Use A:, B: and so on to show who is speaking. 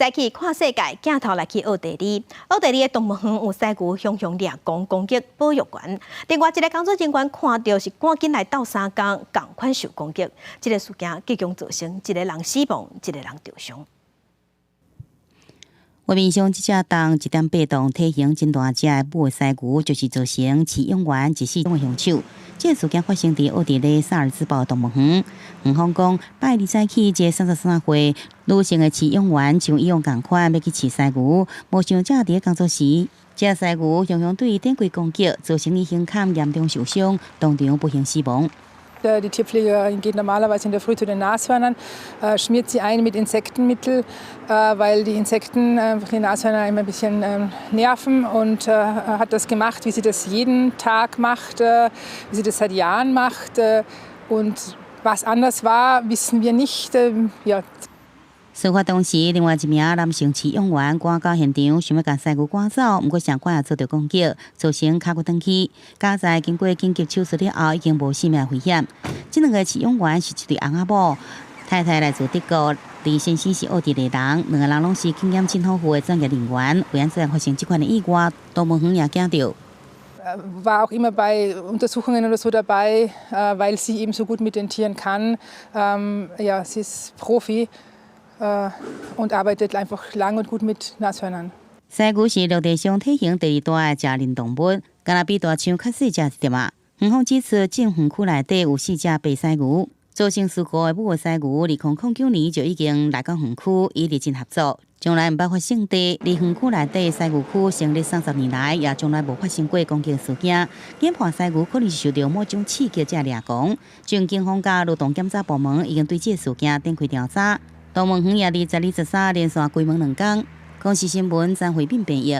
A: 再去看世界，镜头来去奥地利。奥地利的动物园有犀牛凶凶掠公攻击保育员，另外一个工作人员看到是赶紧来斗相共，同款受攻击。这个事件即将造成一个人死亡，一个人受伤。
B: 画面上，这只重1.8吨、体型真大只的母犀牛，就是造成饲养员一死的凶手。这个事件发生在奥地利萨尔茨堡动物园。园方讲，拜二早起，这33岁女性的饲养员像以往同款要去饲犀牛，无想这伫工作时，这犀牛凶凶对伊展开攻击，造成伊胸腔严重受伤，当场不幸死亡。
C: Die Tierpflegerin geht normalerweise in der Früh zu den Nashörnern, schmiert sie ein mit Insektenmittel, weil die Insekten die Nashörner immer ein bisschen nerven und hat das gemacht, wie sie das jeden Tag macht, wie sie das seit Jahren macht. Und was anders war, wissen wir nicht. Ja.
B: 事发当时，另外一名男性饲养员赶到现场，想要将犀牛赶走，不过上赶也遭到攻击，造成脚骨断去。加在经过紧急手术了后，已经无性命危险。这两个饲养员是一对翁仔某，太太来自德国，李先生是奥地利人，两个人拢是经验真丰富的专业人员。为安怎发生这款的意外，动物园也惊到。
C: War auch immer bei Untersuchungen oder so dabei, weil sie eben so gut mit den Tieren kann. Ja, sie ist Profi. Und arbeitet einfach lang und gut mit Nashörnern.
B: 犀牛是陆地上体型第二大的食人动物，敢若比大象较细只一点啊。园方指出，进园区内底有4只白犀牛，造成事故的母犀牛，2009年就已经来到园区，以认真合作。将来毋捌发生地，离园区内底犀牛区成立30年来，也从来无发生过攻击事件。研判犀牛可能是受到某种刺激才掠狂。经警方甲劳动检查部门已经对这事件展开调查。动物园也伫12、13连续关门2天。公视新闻张慧敏编译。